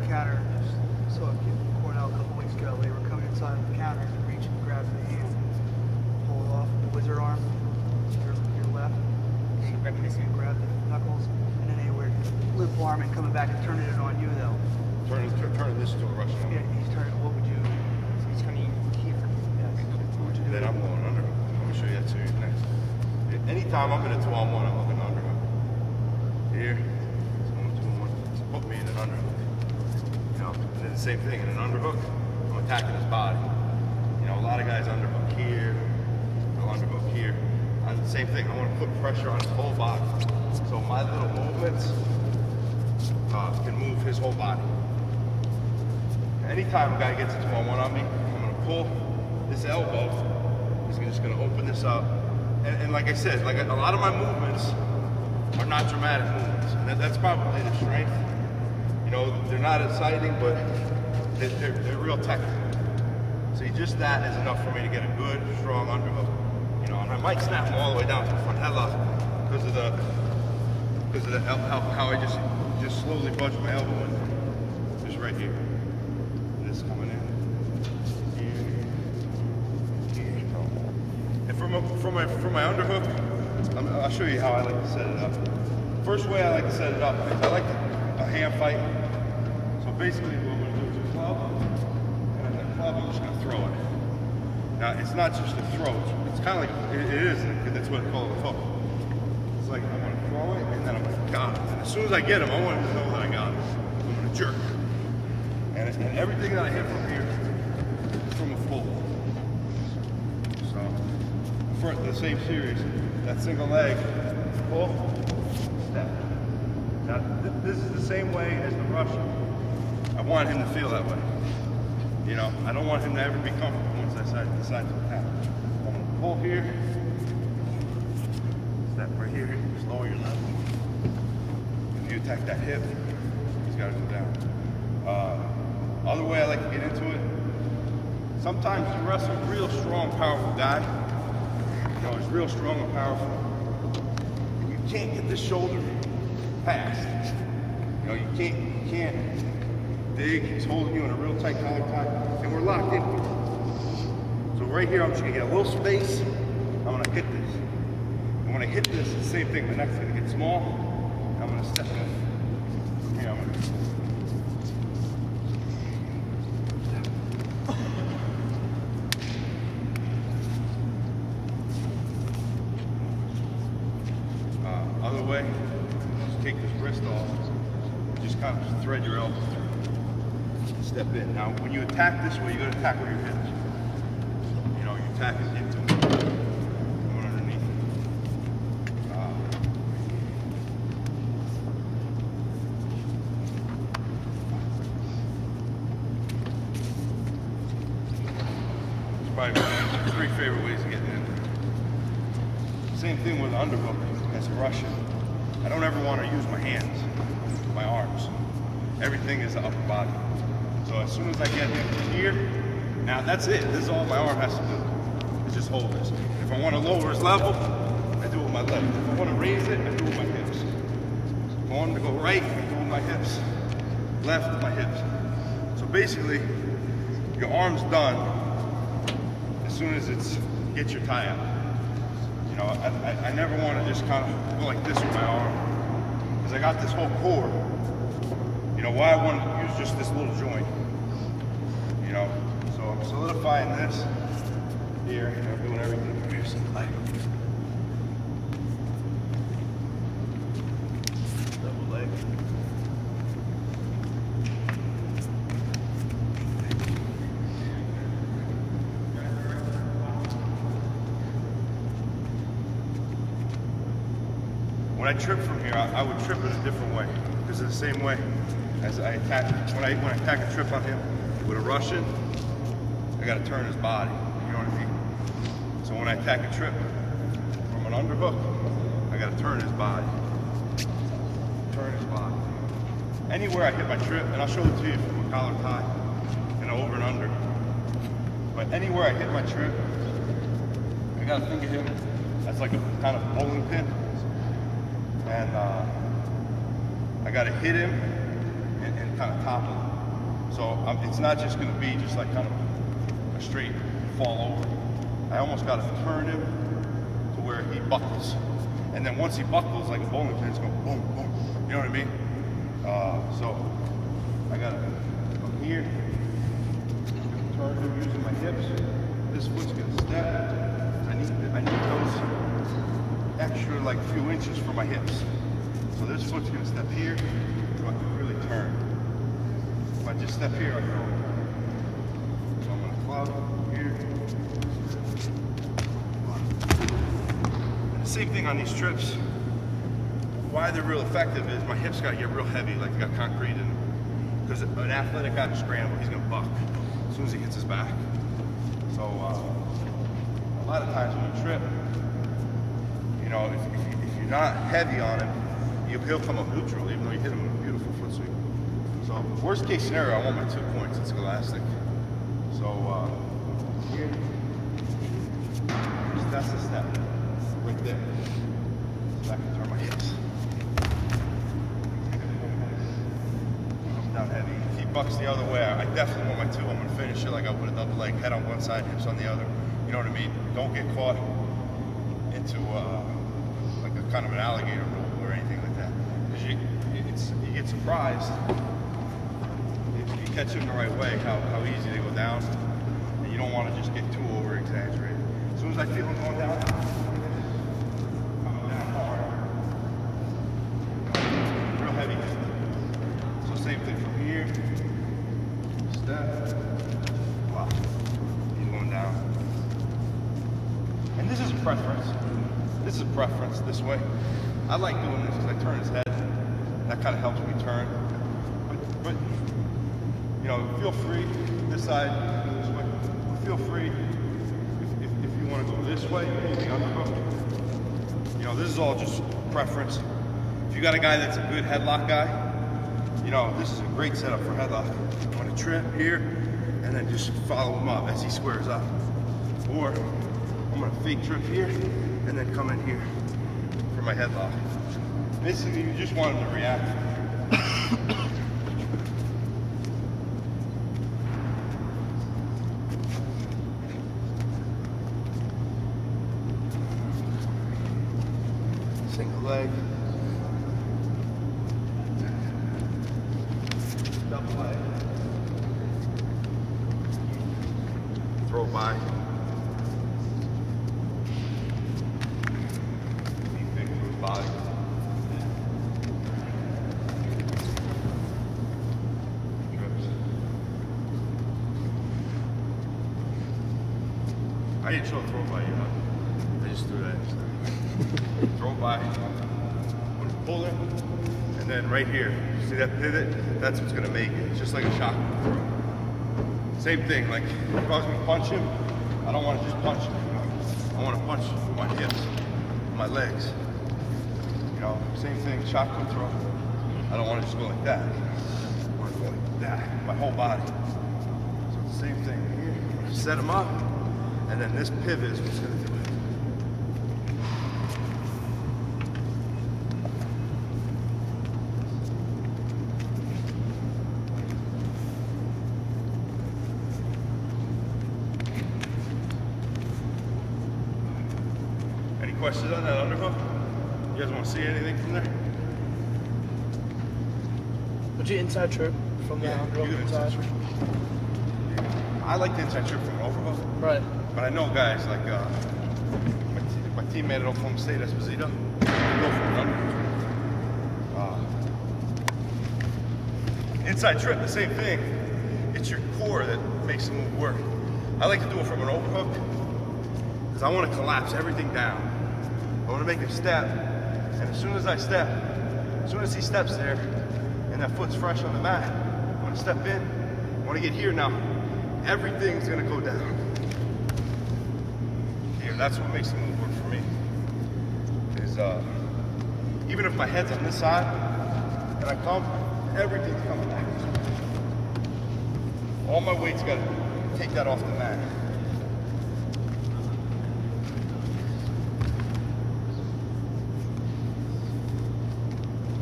counter, just saw a kid from Cornell a couple weeks ago. They were coming inside of the counter and reach and grab the hand, pull it off the wizard arm, your left, and grab the knuckles, and then they were limp arming, coming back and turning it on you though. Turning this to a Russian. Yeah, he's turning. What would you? He's turning here. Yes. What would you do? Then I'm going under. Let me show you that series next. Anytime I'm in a 2-on-1, I'm looking underhook. Here, someone 2-on-1. Put me in an underhook. You know, and then the same thing in an underhook. I'm attacking his body. You know, a lot of guys underhook here, they'll underhook here. And the same thing. I want to put pressure on his whole body. So my little movements can move his whole body. Anytime a guy gets a 2-on-1 on me, I'm going to pull this elbow. He's just going to open this up. And like I said, like a lot of my movements are not dramatic movements. And that's probably the strength. You know, they're not exciting, but they're real technical. So just that is enough for me to get a good, strong underhook. You know, and I might snap them all the way down to the front headlock because of the how I just slowly budge my elbow in. Just right here. This coming in. Here. And for my underhook, I'll show you how I like to set it up. First way I like to set it up is I like a hand fight. So basically what I'm going to do is a club, and that club I'm just going to throw it. Now it's not just a throw, it's kind of like, it is, that's what I call a hook. It's like I'm going to throw it and then I'm going to got it. And as soon as I get him, I want him to know that I got him. I'm going to jerk. And everything that I hit from here is from a full. So, for the same series, that single leg, pull, step. Now, this is the same way as the Russian. I want him to feel that way. You know, I don't want him to ever be comfortable once I decide to attack. I'm going to pull here, step right here, just lower your level. If you attack that hip, he's got to go down. Other way I like to get into it, sometimes you wrestle a real strong, powerful guy. You know, he's real strong and powerful. And you can't get the shoulder past. You know, you can't dig. He's holding you in a real tight collar tie, and we're locked in. So right here, I'm just gonna get a little space. I'm gonna hit this. And when I hit this, it's the same thing. The neck's gonna get small. I'm gonna step in. From here, I'm gonna. Other way, just take this wrist off, just kind of thread your elbow through, step in. Now, when you attack this way, you gotta attack with your hips. You know, you attack it into it, going underneath. It's probably my 3 favorite ways of getting in. Same thing with underhook. As a Russian, I don't ever want to use my hands, my arms. Everything is the upper body. So as soon as I get him here, now that's it. This is all my arm has to do. It's just hold this. If I want to lower his level, I do it with my left. If I want to raise it, I do it with my hips. If I want him to go right, I do it with my hips. Left, my hips. So basically, your arm's done as soon as it's get your tie out. You know, I never want to just kind of go like this with my arm, because I got this whole core. You know, why I want to use just this little joint. You know, so I'm solidifying this here, and I'm doing everything from here. So double leg. When I trip from here, I would trip in a different way, because it's the same way as I attack. When I attack a trip on him with a Russian, I got to turn his body. You know what I mean? So when I attack a trip from an underhook, I got to turn his body. Turn his body. Anywhere I hit my trip, and I'll show it to you from a collar tie and over and under. But anywhere I hit my trip, I got to think of him as like a kind of bowling pin. And I got to hit him and kind of topple him. So it's not just going to be just like kind of a straight fall over. I almost got to turn him to where he buckles. And then once he buckles, like a bowling pin, it's going boom, boom. You know what I mean? So I got to come here, turn him using my hips. This foot's going to step. I need those extra like few inches for my hips. So this foot's going to step here, so I can really turn. If I just step here, I go. So I'm going to club here. And the same thing on these trips. Why they're real effective is my hips got to get real heavy, like they got concrete in them. Because an athletic guy to scramble, he's going to buck as soon as he hits his back. So a lot of times when you trip, you know, if you're not heavy on him, he'll come up neutral, even though you hit him with a beautiful foot sweep. So worst case scenario, I want my 2 points. It's elastic. So here, that's the step right there. So I can turn my hips. Come down heavy. If he bucks the other way, I definitely want my 2. I'm gonna finish it like I would a double leg, head on one side, hips on the other. You know what I mean? Don't get caught into like a kind of an alligator roll or anything like that. Because you get surprised if you catch them the right way, how easy they go down. And you don't want to just get too over exaggerated. As soon as I feel them going down, coming down hard, real heavy. So same thing from here, step, wow, he's going down. And this is a preference. This is a preference this way. I like doing this because I turn his head. That kind of helps me turn. But you know, feel free. This side, this way. Feel free if you want to go this way, the underhook. You know, this is all just preference. If you got a guy that's a good headlock guy, you know, this is a great setup for headlock. I'm going to trip here and then just follow him up as he squares up. Or I'm going to fake trip here and then come in here for my headlock. Basically, you just want him to react. Single leg. Double leg. Throw by. Body. I didn't show a throw by you, I just threw that. Throw by. Pull it, and then right here, see that pivot? That's what's gonna make it. It's just like a shotgun throw. Same thing, like if I was gonna punch him, I don't want to just punch him. I want to punch with my hips, my legs. You know, same thing, shotgun throw. I don't want to just go like that. I want to go like that, my whole body. So it's the same thing here. Set them up, and then this pivot is what's going to do it. Any questions on that underhook? You guys want to see anything from there? Would you inside trip from the underhook inside? I like the inside trip from an overhook. Right. But I know guys like my teammate at Oklahoma State, Esposito, they go for an underhook. Inside trip, the same thing. It's your core that makes the move work. I like to do it from an overhook because I want to collapse everything down. I want to make him step. And as soon as I step, as soon as he steps there, and that foot's fresh on the mat, I'm gonna step in, I wanna get here now. Everything's gonna go down. Here, that's what makes the move work for me. Is even if my head's on this side, and I come, everything's coming back. All my weight's gotta take that off the mat.